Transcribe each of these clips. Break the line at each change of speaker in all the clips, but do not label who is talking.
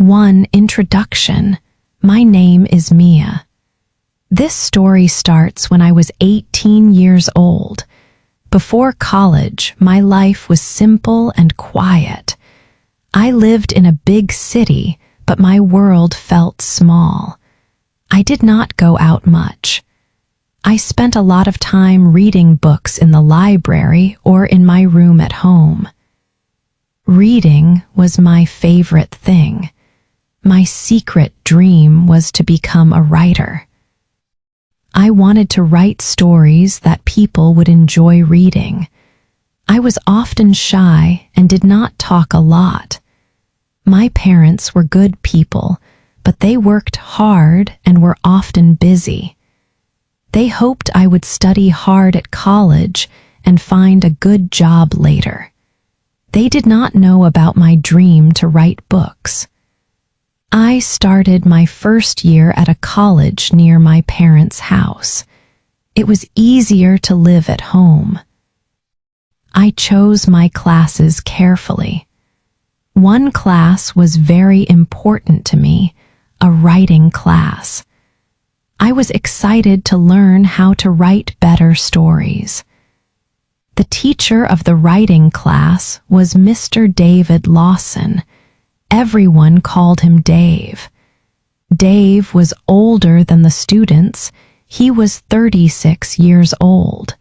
1. Introduction. My name is Mia. This story starts when I was 18 years old. Before college, my life was simple and quiet. I lived in a big city, but my world felt small. I did not go out much. I spent a lot of time reading books in the library or in my room at home. Reading was my favorite thing. My secret dream was to become a writer. I wanted to write stories that people would enjoy reading. I was often shy and did not talk a lot. My parents were good people, but they worked hard and were often busy. They hoped I would study hard at college and find a good job later. They did not know about my dream to write books. I started my first year at a college near my parents' house. It was easier to live at home. I chose my classes carefully. One class was very important to me, a writing class. I was excited to learn how to write better stories. The teacher of the writing class was Mr. David Lawson. Everyone called him Dave. Dave was older than the students. He was 36 years old.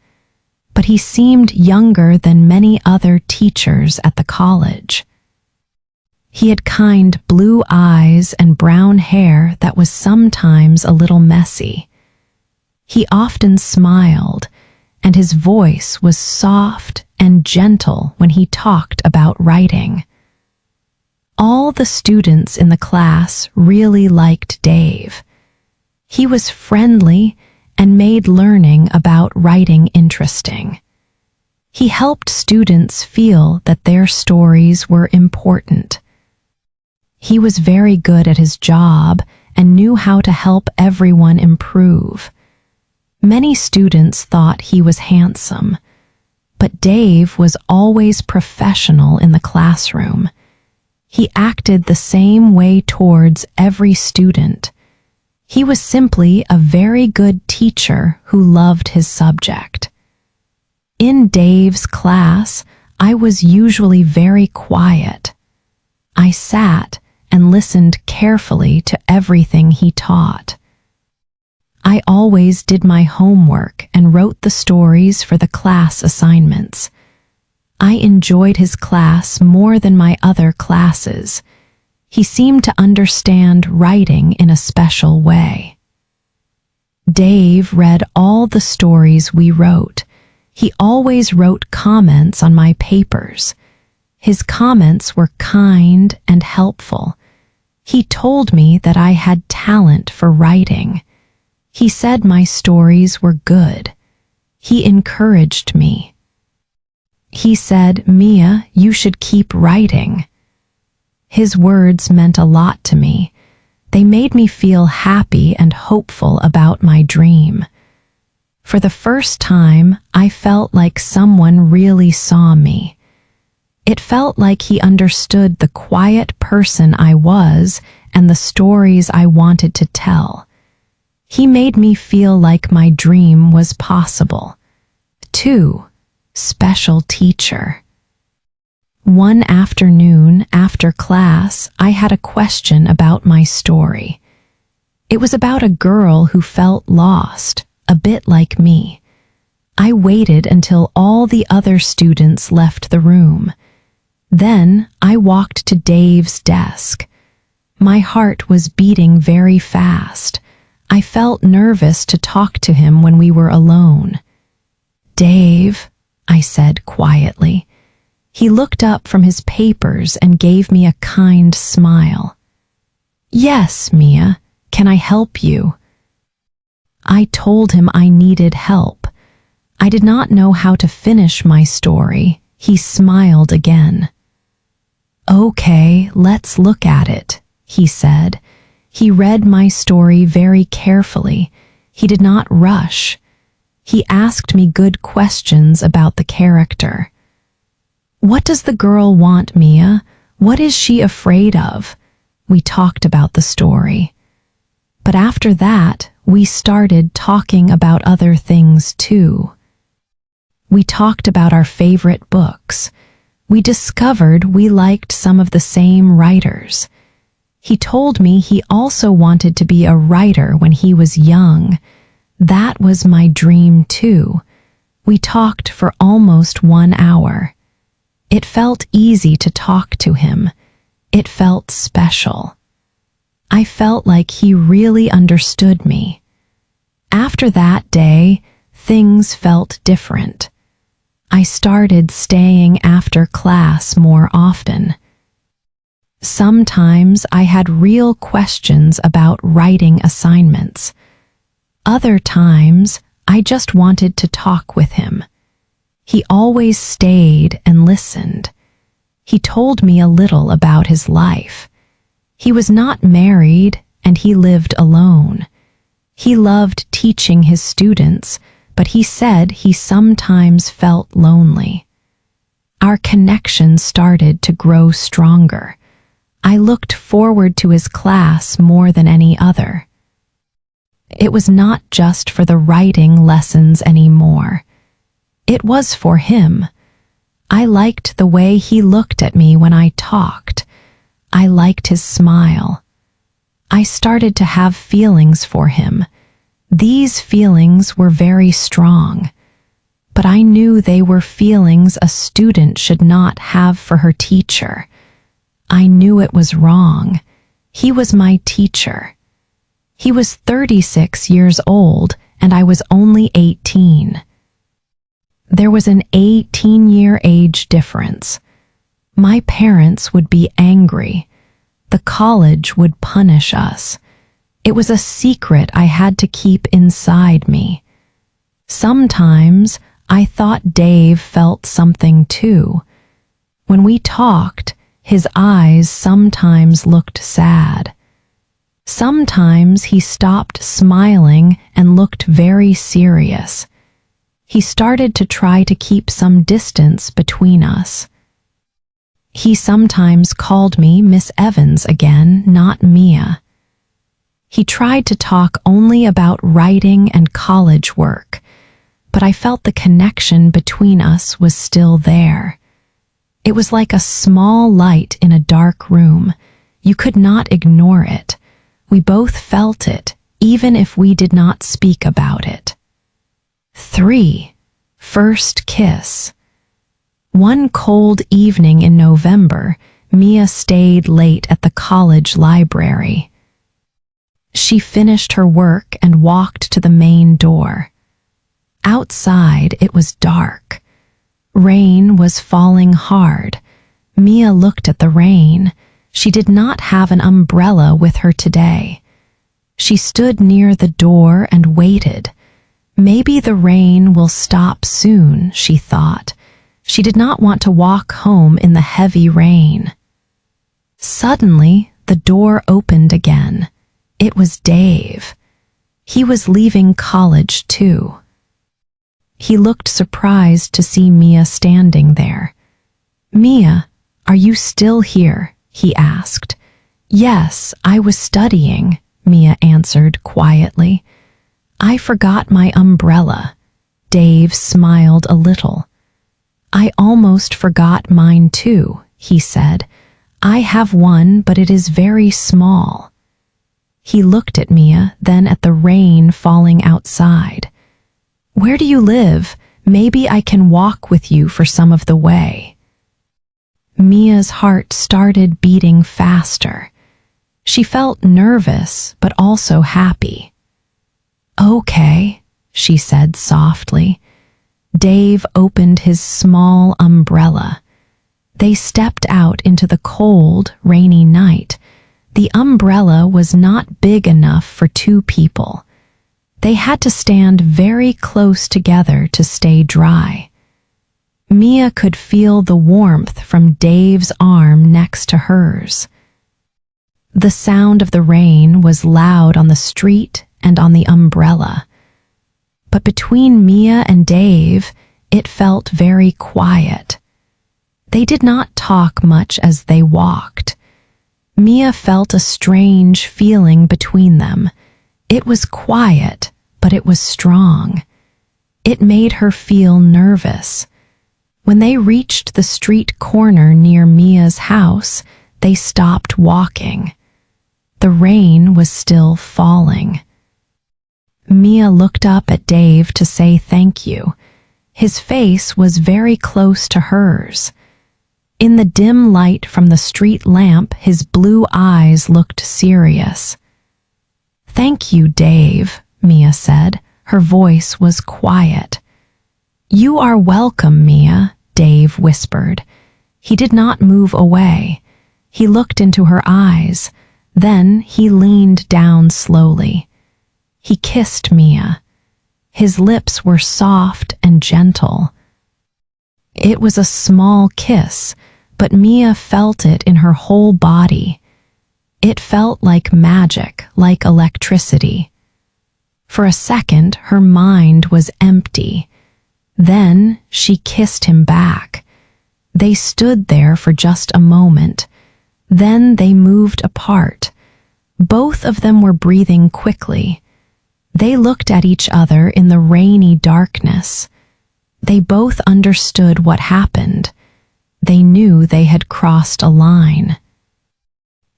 But he seemed younger than many other teachers at the college. He had kind blue eyes and brown hair that was sometimes a little messy. He often smiled, and his voice was soft and gentle when he talked about writing. All the students in the class really liked Dave. He was friendly and made learning about writing interesting. He helped students feel that their stories were important. He was very good at his job and knew how to help everyone improve. Many students thought he was handsome, but Dave was always professional in the classroom. He acted the same way towards every student. He was simply a very good teacher who loved his subject. In Dave's class, I was usually very quiet. I sat and listened carefully to everything he taught. I always did my homework and wrote the stories for the class assignments. I enjoyed his class more than my other classes. He seemed to understand writing in a special way. Dave read all the stories we wrote. He always wrote comments on my papers. His comments were kind and helpful. He told me that I had talent for writing. He said my stories were good. He encouraged me. He said, "Mia, you should keep writing." His words meant a lot to me. They made me feel happy and hopeful about my dream. For the first time, I felt like someone really saw me. It felt like he understood the quiet person I was and the stories I wanted to tell. He made me feel like my dream was possible. 2. Special teacher. One afternoon after class, I had a question about my story. It was about a girl who felt lost, a bit like me. I waited until all the other students left the room. Then I walked to Dave's desk. My heart was beating very fast. I felt nervous to talk to him when we were alone. "Dave," I said quietly. He looked up from his papers and gave me a kind smile. "Yes, Mia, can I help you?" I told him I needed help. I did not know how to finish my story. He smiled again. "Okay, let's look at it," he said. He read my story very carefully. He did not rush. He asked me good questions about the character. "What does the girl want, Mia? What is she afraid of? we talked about the story. But after that, we started talking about other things too. We talked about our favorite books. We discovered we liked some of the same writers. He told me he also wanted to be a writer when he was young. That was my dream too. We talked for almost 1 hour. It felt easy to talk to him. It felt special. I felt like he really understood me. After that day, things felt different. I started staying after class more often. Sometimes I had real questions about writing assignments. Other times, I just wanted to talk with him. He always stayed and listened. He told me a little about his life. He was not married and he lived alone. He loved teaching his students, but he said he sometimes felt lonely. Our connection started to grow stronger. I looked forward to his class more than any other. It was not just for the writing lessons anymore. It was for him. I liked the way he looked at me when I talked. I liked his smile. I started to have feelings for him. These feelings were very strong, but I knew they were feelings a student should not have for her teacher. I knew it was wrong. He was my teacher. He was 36 years old and I was only 18. There was an 18-year age difference. My parents would be angry. The college would punish us. It was a secret I had to keep inside me. Sometimes I thought Dave felt something too. When we talked, his eyes sometimes looked sad. Sometimes he stopped smiling and looked very serious. He started to try to keep some distance between us. He sometimes called me Miss Evans again, not Mia. He tried to talk only about writing and college work, but I felt the connection between us was still there. It was like a small light in a dark room. You could not ignore it. We both felt it, even if we did not speak about it. 3. First kiss. One cold evening in November, Mia stayed late at the college library. She finished her work and walked to the main door. Outside, it was dark. Rain was falling hard. Mia looked at the rain. She did not have an umbrella with her today. She stood near the door and waited. Maybe the rain will stop soon, she thought. She did not want to walk home in the heavy rain. Suddenly, the door opened again. It was Dave. He was leaving college too. He looked surprised to see Mia standing there. "Mia, are you still here?" he asked. "Yes, I was studying," Mia answered quietly. "I forgot my umbrella." Dave smiled a little. "I almost forgot mine too," he said. "I have one, but it is very small." He looked at Mia, then at the rain falling outside. "Where do you live? Maybe I can walk with you for some of the way." Mia's heart started beating faster. She felt nervous, but also happy. "Okay," she said softly. Dave opened his small umbrella. They stepped out into the cold, rainy night. The umbrella was not big enough for 2 people. They had to stand very close together to stay dry. Mia could feel the warmth from Dave's arm next to hers. The sound of the rain was loud on the street and on the umbrella. But between Mia and Dave, it felt very quiet. They did not talk much as they walked. Mia felt a strange feeling between them. It was quiet, but it was strong. It made her feel nervous. When they reached the street corner near Mia's house, they stopped walking. The rain was still falling. Mia looked up at Dave to say thank you. His face was very close to hers. In the dim light from the street lamp, his blue eyes looked serious. "Thank you, Dave," Mia said. Her voice was quiet. "You are welcome, Mia," Dave whispered. He did not move away. He looked into her eyes. Then he leaned down slowly. He kissed Mia. His lips were soft and gentle. It was a small kiss, but Mia felt it in her whole body. It felt like magic, like electricity. For a second, her mind was empty. Then she kissed him back. They stood there for just a moment. Then they moved apart. Both of them were breathing quickly. They looked at each other in the rainy darkness. They both understood what happened. They knew they had crossed a line.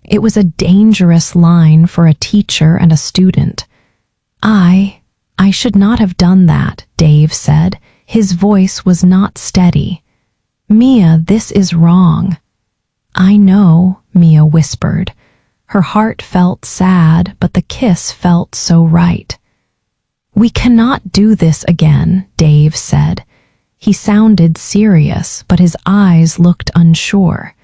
It was a dangerous line for a teacher and a student. I should not have done that," Dave said. His voice was not steady. "Mia, this is wrong." "I know," Mia whispered. Her heart felt sad, but the kiss felt so right. "We cannot do this again," Dave said. He sounded serious, but his eyes looked unsure.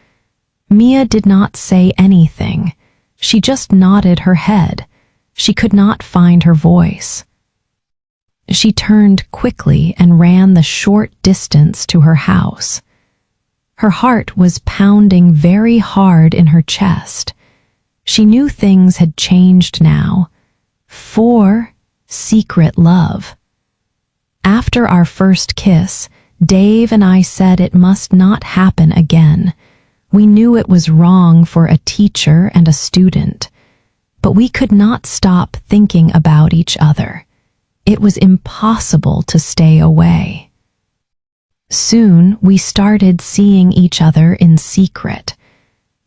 Mia did not say anything. She just nodded her head. She could not find her voice. She turned quickly and ran the short distance to her house. Her heart was pounding very hard in her chest. She knew things had changed now. For secret love. After our first kiss, Dave and I said it must not happen again. We knew it was wrong for a teacher and a student, but we could not stop thinking about each other. It was impossible to stay away. Soon we started seeing each other in secret.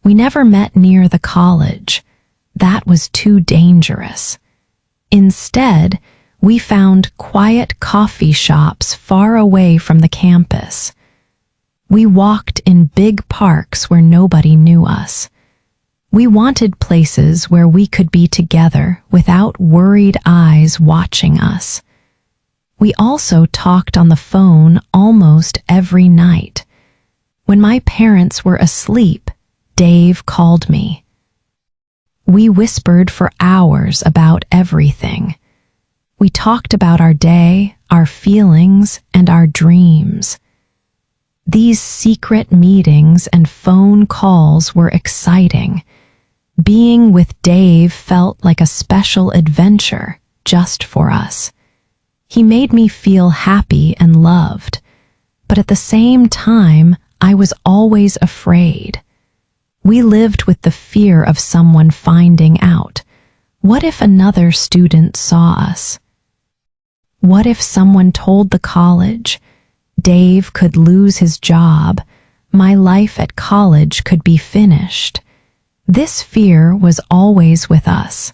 We never met near the college. That was too dangerous. Instead, we found quiet coffee shops far away from the campus. We walked in big parks where nobody knew us. We wanted places where we could be together without worried eyes watching us. We also talked on the phone almost every night. When my parents were asleep, Dave called me. We whispered for hours about everything. We talked about our day, our feelings, and our dreams. These secret meetings and phone calls were exciting. Being with Dave felt like a special adventure just for us. He made me feel happy and loved, but at the same time, I was always afraid. We lived with the fear of someone finding out. What if another student saw us? What if someone told the college? Dave could lose his job. My life at college could be finished. This fear was always with us.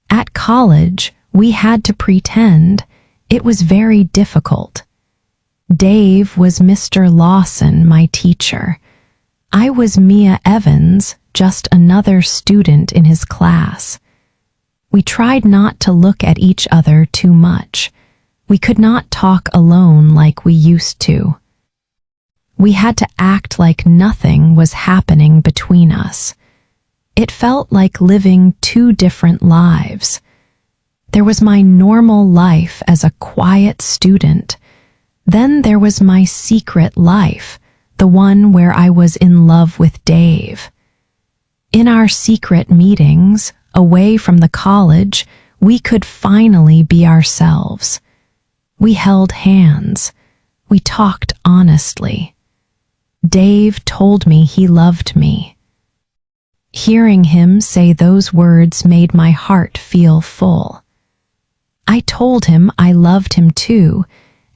At college, we had to pretend. It was very difficult. Dave was Mr. Lawson, my teacher. I was Mia Evans, just another student in his class. We tried not to look at each other too much. We could not talk alone like we used to. We had to act like nothing was happening between us. It felt like living two different lives. There was my normal life as a quiet student. Then there was my secret life, the one where I was in love with Dave. In our secret meetings, away from the college, we could finally be ourselves. We held hands. We talked honestly. Dave told me he loved me. Hearing him say those words made my heart feel full. I told him I loved him too,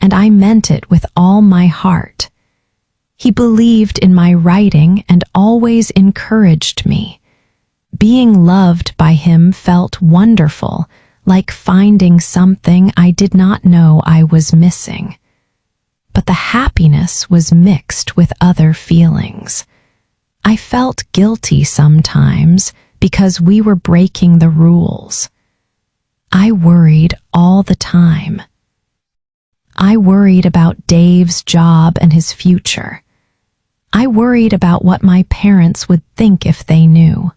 and I meant it with all my heart. He believed in my writing and always encouraged me. Being loved by him felt wonderful, like finding something I did not know I was missing. But the happiness was mixed with other feelings. I felt guilty sometimes because we were breaking the rules. I worried all the time. I worried about Dave's job and his future. I worried about what my parents would think if they knew.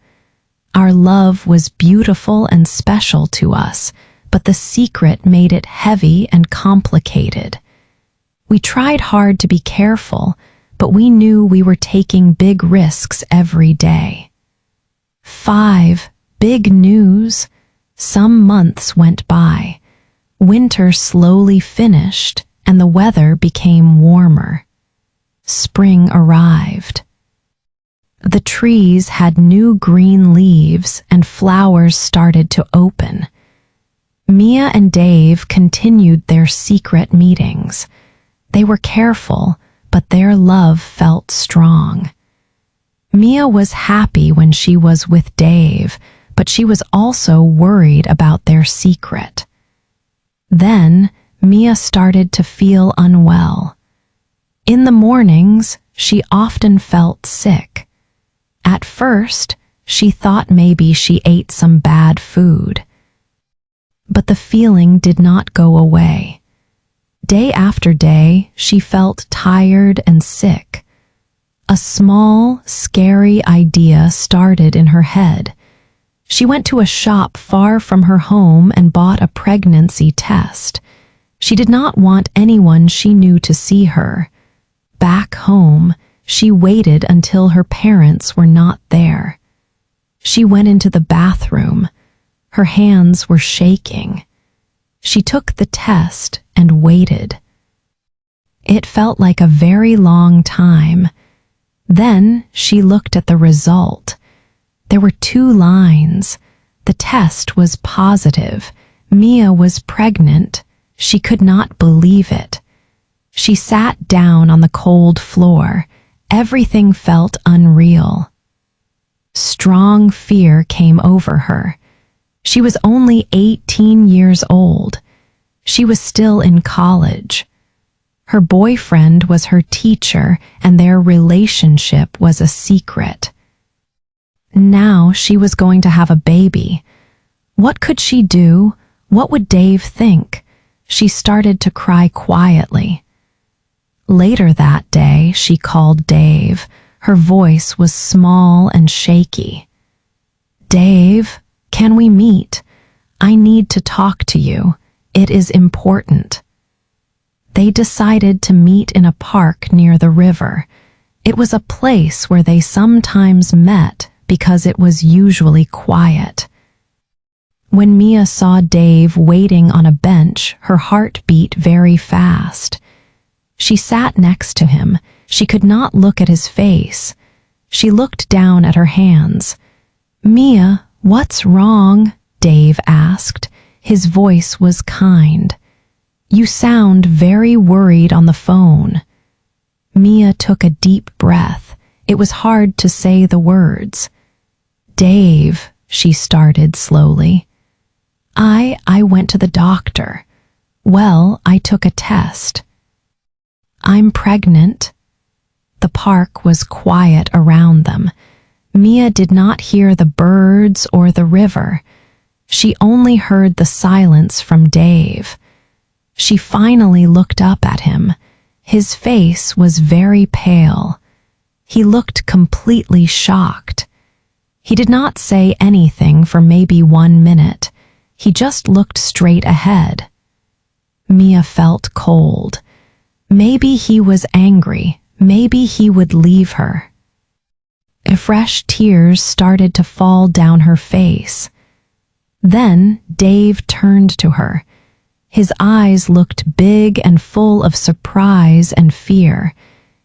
Our love was beautiful and special to us, but the secret made it heavy and complicated. We tried hard to be careful, but we knew we were taking big risks every day. 5. Big news. Some months went by. Winter slowly finished, and the weather became warmer. Spring arrived. The trees had new green leaves and flowers started to open. Mia and Dave continued their secret meetings. They were careful, but their love felt strong. Mia was happy when she was with Dave, but she was also worried about their secret. Then, Mia started to feel unwell. In the mornings, she often felt sick. At first, she thought maybe she ate some bad food. But the feeling did not go away. Day after day, she felt tired and sick. A small, scary idea started in her head. She went to a shop far from her home and bought a pregnancy test. She did not want anyone she knew to see her. Back home, she waited until her parents were not there. She went into the bathroom. Her hands were shaking. She took the test and waited. It felt like a very long time. Then she looked at the result. There were 2 lines. The test was positive. Mia was pregnant. She could not believe it. She sat down on the cold floor. Everything felt unreal. Strong fear came over her. She was only 18 years old. She was still in college. Her boyfriend was her teacher, and their relationship was a secret. Now she was going to have a baby. What could she do? What would Dave think? She started to cry quietly. Later that day, she called Dave. Her voice was small and shaky. "Dave, can we meet? I need to talk to you. It is important." They decided to meet in a park near the river. It was a place where they sometimes met because it was usually quiet. When Mia saw Dave waiting on a bench, her heart beat very fast. She sat next to him. She could not look at his face. She looked down at her hands. "Mia, what's wrong?" Dave asked. His voice was kind. "You sound very worried on the phone." Mia took a deep breath. It was hard to say the words. "Dave," she started slowly. I went to the doctor. Well, I took a test. I'm pregnant." The park was quiet around them. Mia did not hear the birds or the river. She only heard the silence from Dave. She finally looked up at him. His face was very pale. He looked completely shocked. He did not say anything for maybe 1 minute. He just looked straight ahead. Mia felt cold. Maybe he was angry. Maybe he would leave her. Fresh tears started to fall down her face. Then Dave turned to her. His eyes looked big and full of surprise and fear.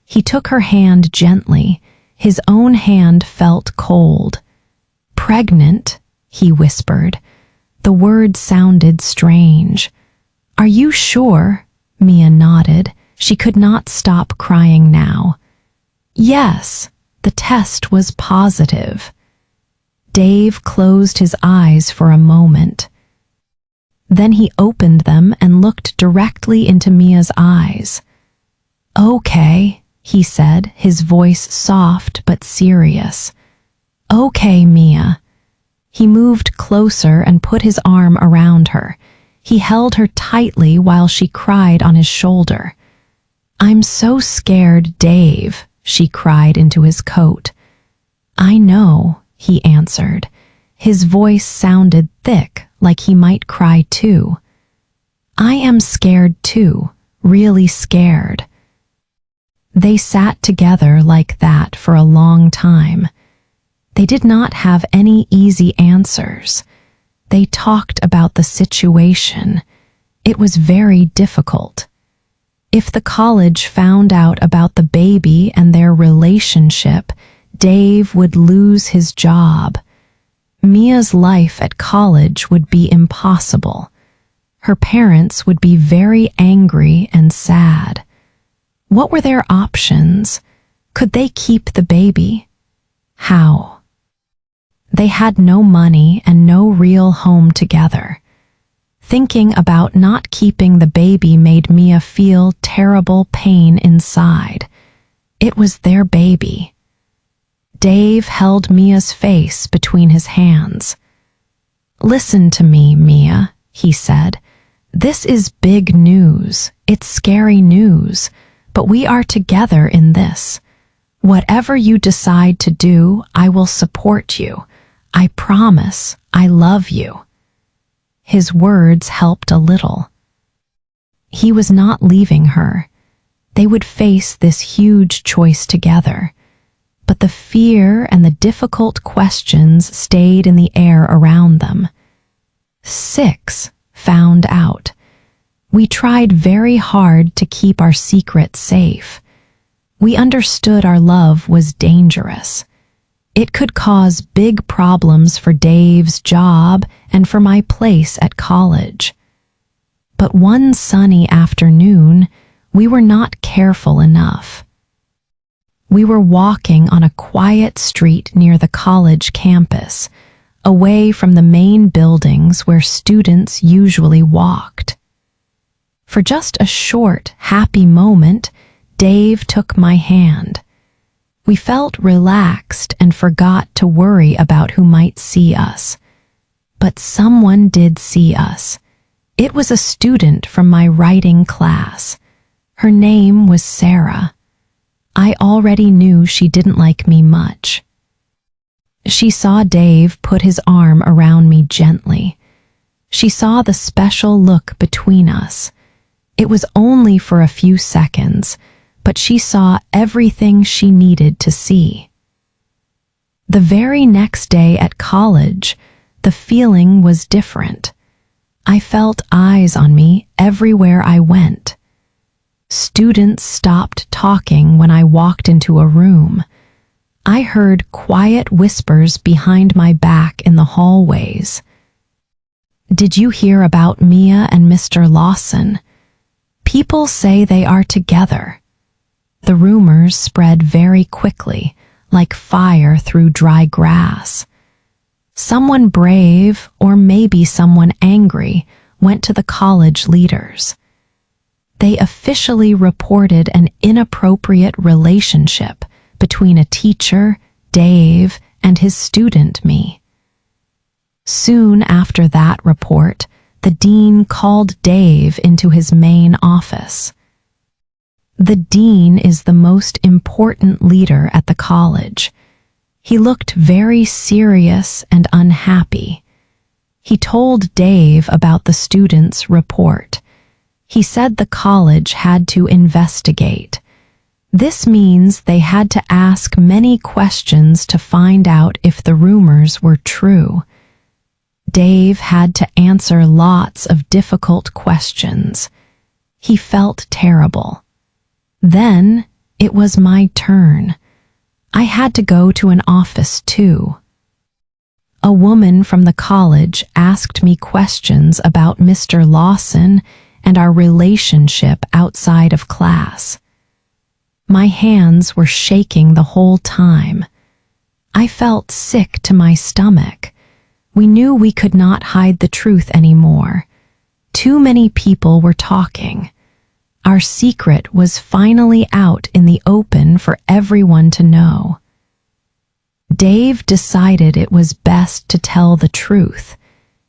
He took her hand gently. His own hand felt cold. Pregnant, he whispered. The word sounded strange. Are you sure? Mia nodded. She could not stop crying now. Yes, the test was positive. Dave closed his eyes for a moment. Then he opened them and looked directly into Mia's eyes. Okay, he said, his voice soft but serious. Okay, Mia. He moved closer and put his arm around her. He held her tightly while she cried on his shoulder. I'm so scared, Dave, she cried into his coat. I know, he answered. His voice sounded thick, like he might cry too. I am scared too, really scared. They sat together like that for a long time. They did not have any easy answers. They talked about the situation. It was very difficult. If the college found out about the baby and their relationship, Dave would lose his job. Mia's life at college would be impossible. Her parents would be very angry and sad. What were their options? Could they keep the baby? How? They had no money and no real home together. Thinking about not keeping the baby made Mia feel terrible pain inside. It was their baby. Dave held Mia's face between his hands. Listen to me, Mia, he said. This is big news. It's scary news, but we are together in this. Whatever you decide to do, I will support you. I promise I love you. His words helped a little. He was not leaving her. They would face this huge choice together. But the fear and the difficult questions stayed in the air around them. 6 found out. We tried very hard to keep our secret safe. We understood our love was dangerous. It could cause big problems for Dave's job and for my place at college. But one sunny afternoon, we were not careful enough. We were walking on a quiet street near the college campus, away from the main buildings where students usually walked. For just a short, happy moment, Dave took my hand. We felt relaxed and forgot to worry about who might see us. But someone did see us. It was a student from my writing class. Her name was Sarah. I already knew she didn't like me much. She saw Dave put his arm around me gently. She saw the special look between us. It was only for a few seconds, but she saw everything she needed to see. The very next day at college, the feeling was different. I felt eyes on me everywhere I went. Students stopped talking when I walked into a room. I heard quiet whispers behind my back in the hallways. Did you hear about Mia and Mr. Lawson? People say they are together. The rumors spread very quickly, like fire through dry grass. Someone brave, or maybe someone angry, went to the college leaders. They officially reported an inappropriate relationship between a teacher, Dave, and his student, me. Soon after that report, the dean called Dave into his main office. The dean is the most important leader at the college. He looked very serious and unhappy. He told Dave about the student's report. He said the college had to investigate. This means they had to ask many questions to find out if the rumors were true. Dave had to answer lots of difficult questions. He felt terrible. Then it was my turn. I had to go to an office too. A woman from the college asked me questions about Mr. Lawson and our relationship outside of class. My hands were shaking the whole time. I felt sick to my stomach. We knew we could not hide the truth anymore. Too many people were talking. Our secret was finally out in the open for everyone to know. Dave decided it was best to tell the truth.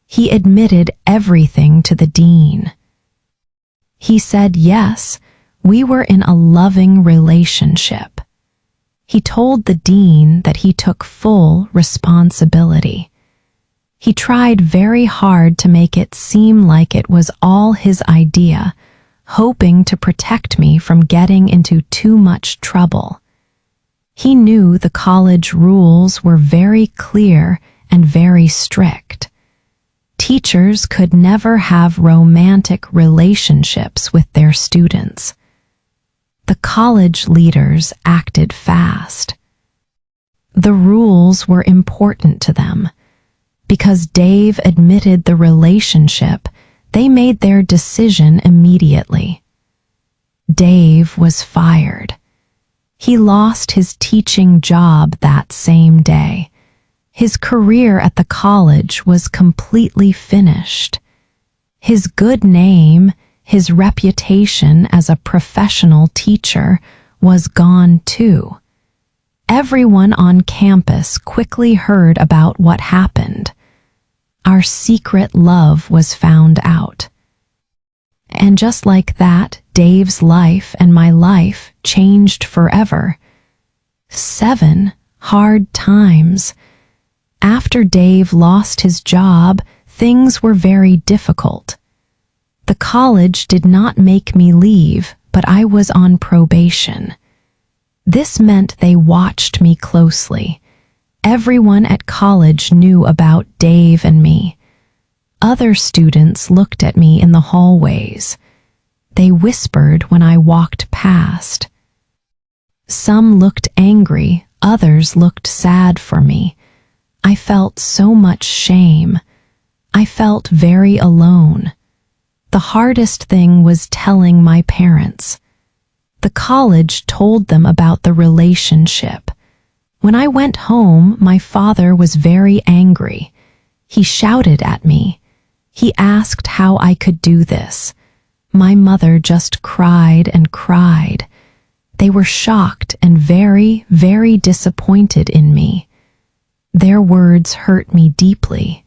He admitted everything to the dean. He said yes, we were in a loving relationship. He told the dean that he took full responsibility. He tried very hard to make it seem like it was all his idea, hoping to protect me from getting into too much trouble. He knew the college rules were very clear and very strict. Teachers could never have romantic relationships with their students. The college leaders acted fast. The rules were important to them. Because Dave admitted the relationship, they made their decision immediately. Dave was fired. He lost his teaching job that same day. His career at the college was completely finished. His good name, his reputation as a professional teacher, was gone too. Everyone on campus quickly heard about what happened. Our secret love was found out. And just like that, Dave's life and my life changed forever. 7 hard times. After Dave lost his job, things were very difficult. The college did not make me leave, but I was on probation. This meant they watched me closely. Everyone at college knew about Dave and me. Other students looked at me in the hallways. They whispered when I walked past. Some looked angry, others looked sad for me. I felt so much shame. I felt very alone. The hardest thing was telling my parents. The college told them about the relationship. When I went home, my father was very angry. He shouted at me. He asked how I could do this. My mother just cried and cried. They were shocked and very, very disappointed in me. Their words hurt me deeply.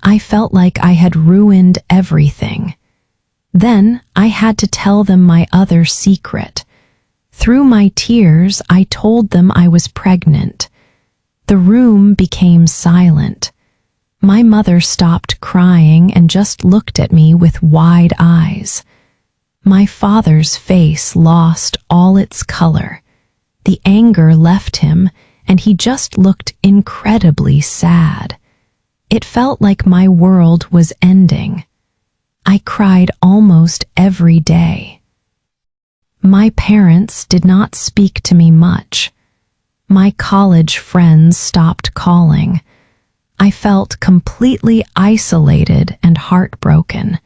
I felt like I had ruined everything. Then I had to tell them my other secret. Through my tears, I told them I was pregnant. The room became silent. My mother stopped crying and just looked at me with wide eyes. My father's face lost all its color. The anger left him, and he just looked incredibly sad. It felt like my world was ending. I cried almost every day. My parents did not speak to me much. My college friends stopped calling. I felt completely isolated and heartbroken.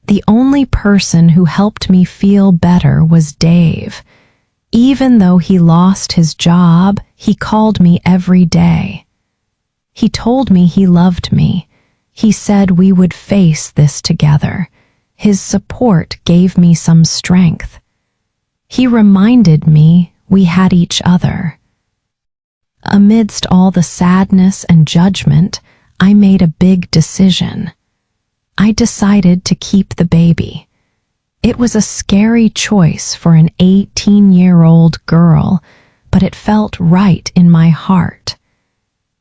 The only person who helped me feel better was Dave. Even though he lost his job, he called me every day. He told me he loved me. He said we would face this together. His support gave me some strength. He reminded me we had each other. Amidst all the sadness and judgment, I made a big decision. I decided to keep the baby. It was a scary choice for an 18-year-old girl, but it felt right in my heart.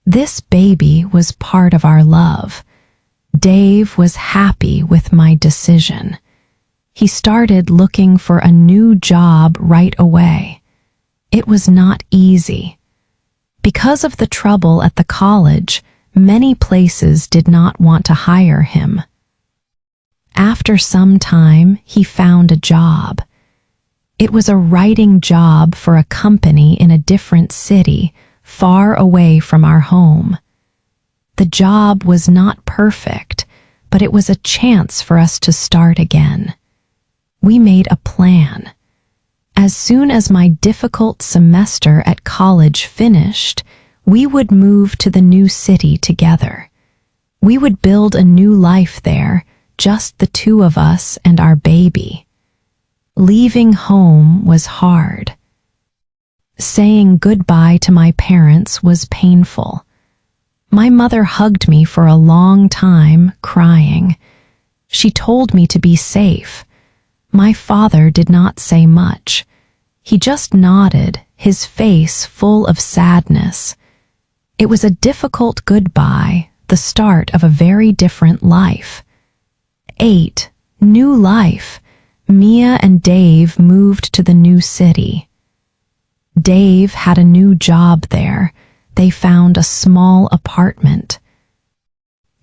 This baby was part of our love. Dave was happy with my decision. He started looking for a new job right away. It was not easy. Because of the trouble at the college, many places did not want to hire him. After some time, he found a job. It was a writing job for a company in a different city, far away from our home. The job was not perfect, but it was a chance for us to start again. We made a plan. As soon as my difficult semester at college finished, we would move to the new city together. We would build a new life there, just the two of us and our baby. Leaving home was hard. Saying goodbye to my parents was painful. My mother hugged me for a long time, crying. She told me to be safe. My father did not say much. He just nodded, his face full of sadness. It was a difficult goodbye, the start of a very different life. 8. New life. Mia and Dave moved to the new city. Dave had a new job there. They found a small apartment.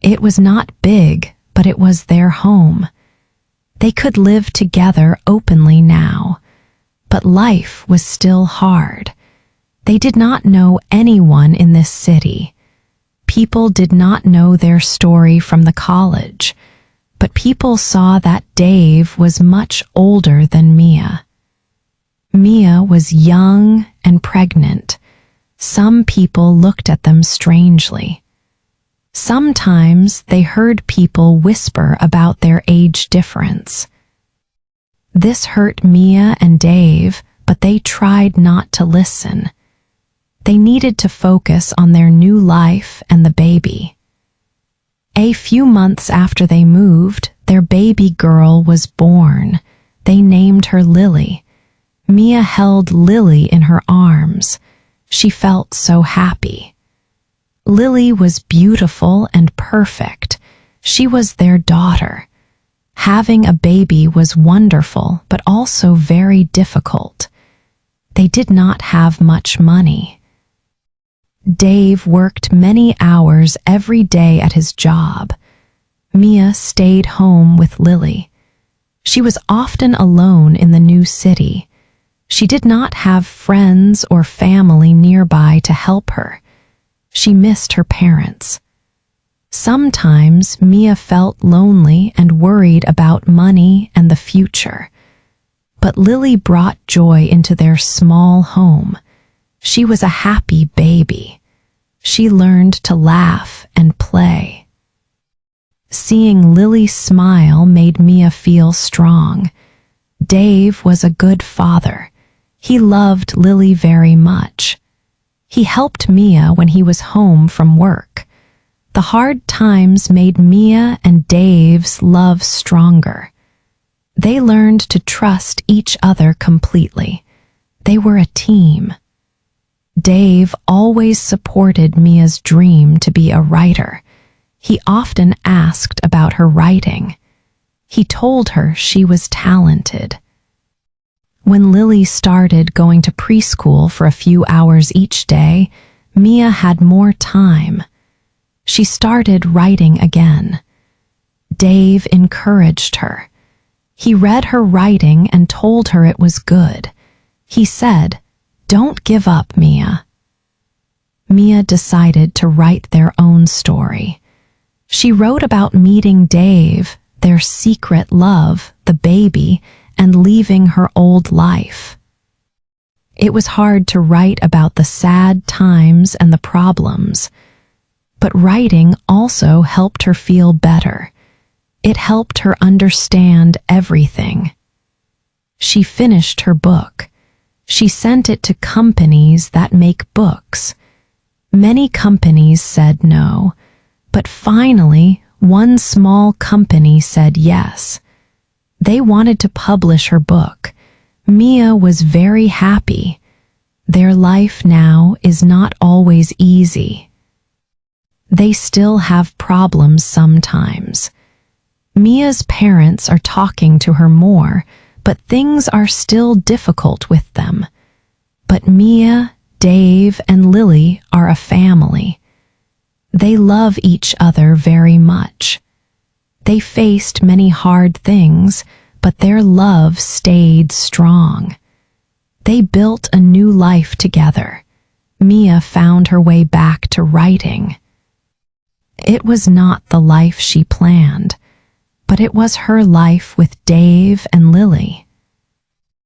It was not big, but it was their home. They could live together openly now, but life was still hard. They did not know anyone in this city. People did not know their story from the college, but people saw that Dave was much older than Mia. Mia was young and pregnant. Some people looked at them strangely. Sometimes they heard people whisper about their age difference. This hurt Mia and Dave, but they tried not to listen. They needed to focus on their new life and the baby. A few months after they moved, their baby girl was born. They named her Lily. Mia held Lily in her arms. She felt so happy. Lily was beautiful and perfect. She was their daughter. Having a baby was wonderful, but also very difficult. They did not have much money. Dave worked many hours every day at his job. Mia stayed home with Lily. She was often alone in the new city. She did not have friends or family nearby to help her. She missed her parents. Sometimes Mia felt lonely and worried about money and the future. But Lily brought joy into their small home. She was a happy baby. She learned to laugh and play. Seeing Lily smile made Mia feel strong. Dave was a good father. He loved Lily very much. He helped Mia when he was home from work. The hard times made Mia and Dave's love stronger. They learned to trust each other completely. They were a team. Dave always supported Mia's dream to be a writer. He often asked about her writing. He told her she was talented. When Lily started going to preschool for a few hours each day, Mia had more time. She started writing again. Dave encouraged her. He read her writing and told her it was good. He said, "Don't give up, Mia." Mia decided to write their own story. She wrote about meeting Dave, their secret love, the baby, and leaving her old life. It was hard to write about the sad times and the problems, but writing also helped her feel better. It helped her understand everything. She finished her book. She sent it to companies that make books. Many companies said no, but finally, one small company said yes. They wanted to publish her book. Mia was very happy. Their life now is not always easy. They still have problems sometimes. Mia's parents are talking to her more, but things are still difficult with them. But Mia, Dave, and Lily are a family. They love each other very much. They faced many hard things, but their love stayed strong. They built a new life together. Mia found her way back to writing. It was not the life she planned, but it was her life with Dave and Lily.